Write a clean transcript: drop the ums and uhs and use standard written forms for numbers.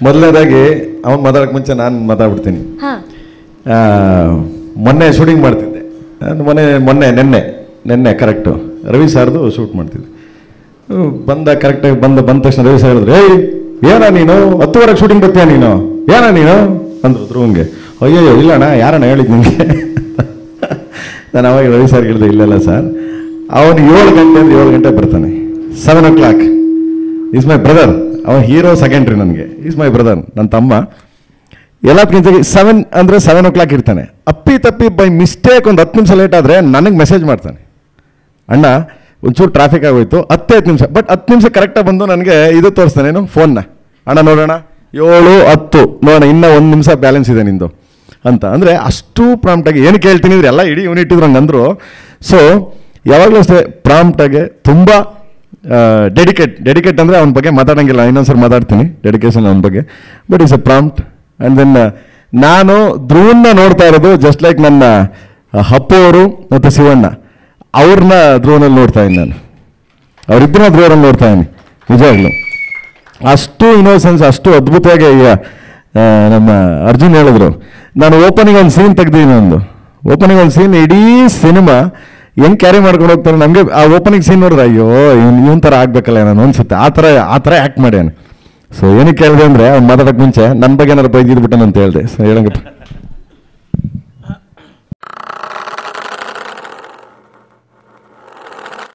ಮೊದಲನೇದಾಗಿ ಅವ್ನು ಮಾತಾಡೋಕ್ಕೆ ಮುಂಚೆ ನಾನು ಮಾತಾಡ್ಬಿಡ್ತೀನಿ. ಮೊನ್ನೆ ಶೂಟಿಂಗ್ ಮಾಡ್ತಿದ್ದೆ, ನೆನ್ನೆ ಕರೆಕ್ಟು ರವಿ ಸಾರ್ದು ಶೂಟ್ ಮಾಡ್ತಿದ್ದೆ. ಕರೆಕ್ಟಾಗಿ ಬಂದ ತಕ್ಷಣ ರವಿ ಸರ್ ಹೇಳಿದ್ರು, ಏಯ್ ಏನ ನೀನು 10 ಶೂಟಿಂಗ್ ಬರ್ತೀಯ ನೀನು, ಏನ ನೀನು ಅಂದ್ರು ಧ್ರುವಂಗೆ. ಅಯ್ಯೋ ಇಲ್ಲಣ್ಣ, ಯಾರಣ್ಣ ಹೇಳಿದ್ ನಿಮಗೆ? ನಾನು ಅವಾಗ ರವಿ ಸರ್ ಹೇಳಿದೆ, ಇಲ್ಲ ಸರ್, ಅವನು 7 ಗಂಟೆ ಬರ್ತಾನೆ. 7 o'clock ಈಸ್ ಮೈ ಬ್ರದರ್. ಅವನು ಹೀರೋ ಸೆಕೆಂಡ್ರಿ, ನನಗೆ ಈಸ್ ಮೈ ಬ್ರದರ್, ನನ್ನ ತಮ್ಮ. ಎಲ್ಲಕ್ಕಿಂತ 7 ಅಂದರೆ 7 o'clock ಇರ್ತಾನೆ. ತಪ್ಪಿ ಬೈ ಮಿಸ್ಟೇಕ್ ಒಂದು 10 ನಿಮಿಷ ಲೇಟ್ ಆದರೆ ನನಗೆ ಮೆಸೇಜ್ ಮಾಡ್ತಾನೆ, ಅಣ್ಣ ಒಂಚೂರು ಟ್ರಾಫಿಕ್ ಆಗೋಯ್ತು, 10 ನಿಮಿಷ. ಬಟ್ 10 ನಿಮಿಷ ಕರೆಕ್ಟಾಗಿ ಬಂದು ನನಗೆ ಇದು ತೋರಿಸ್ತಾನೇನು ಫೋನ್ನ, ಅಣ್ಣ ನೋಡೋಣ 7:10 ನೋಡೋಣ, ಇನ್ನೂ 1 ನಿಮಿಷ ಬ್ಯಾಲೆನ್ಸ್ ಇದೆ ನಿಂದು ಅಂತ. ಅಂದರೆ ಅಷ್ಟು ಪ್ರಾಂಪ್ಟಾಗಿ ಏನು ಕೇಳ್ತೀನಿ ಇದ್ರೆ ಎಲ್ಲ ಇಡೀ ಯೂನಿಟ್ ಇದ್ರು ಹಂಗೆ ಅಂದರು. ಸೊ ಯಾವಾಗಲೂ ಅಷ್ಟೇ ಪ್ರಾಂಪ್ಟಾಗೆ ತುಂಬ ಡೆಡಿಕೇಟ್ ಅಂದರೆ ಅವನ ಬಗ್ಗೆ ಮಾತಾಡೋಂಗಿಲ್ಲ, ಇನ್ನೊಂದ್ಸರಿ ಮಾತಾಡ್ತೀನಿ ಡೆಡಿಕೇಶನ್ ಅವನ ಬಗ್ಗೆ. But it's a prompt. And then ನಾನು ಧ್ರುವನ್ನ ನೋಡ್ತಾ ಇರೋದು ಜಸ್ಟ್ ಲೈಕ್ ನನ್ನ ಅಪ್ಪು ಅವರು ಮತ್ತು ಶಿವಣ್ಣ ಅವ್ರನ್ನ ಧ್ರುವನಲ್ಲಿ ನೋಡ್ತಾ ಇದ್ದೀನಿ ನಾನು, ಅವರಿಬ್ಬರನ್ನ ಧ್ರುವರಲ್ಲಿ ನೋಡ್ತಾ ಇದ್ದೀನಿ ನಿಜವಾಗ್ಲೂ. ಅಷ್ಟು ಇನ್ನೋಸೆನ್ಸ್, ಅಷ್ಟು ಅದ್ಭುತವಾಗಿ. ನಮ್ಮ ಅರ್ಜುನ್ ಹೇಳಿದ್ರು, ನಾನು ಓಪನಿಂಗ್ ಒಂದು ಸೀನ್ ತೆಗ್ದಿದ್ದೀನಿ, ಓಪನಿಂಗ್ ಒಂದು ಸೀನ್ ಇಡೀ ಸಿನಿಮಾ ಹೆಂಗೆ ಕ್ಯಾರಿ ಮಾಡ್ಕೊಂಡು ಹೋಗ್ತಾರೆ. ನಮಗೆ ಆ ಓಪನಿಂಗ್ ಸೀನ್ ನೋಡಿದ್ರೆ ಅಯ್ಯೋ ಇವನ್ ಥರ ಆಗ್ಬೇಕಲ್ಲ ನಾನು ಅನ್ಸುತ್ತೆ, ಆ ಥರ ಆ್ಯಕ್ಟ್ ಮಾಡ್ಯಾನೆ. ಸೊ ಏನಕ್ಕೆ ಹೇಳಿದೆ ಅಂದರೆ ಅವ್ನು ಮಾತಾಡೋಕ್ಕೆ ಮುಂಚೆ ನನ್ನ ಬಗ್ಗೆ ಏನಾರು ಬೈದಿದ್ಬಿಟ್ಟೆ ಅಂತ ಹೇಳಿದೆ. ಸೊ ಹೇಳಂಗಪ್ಪ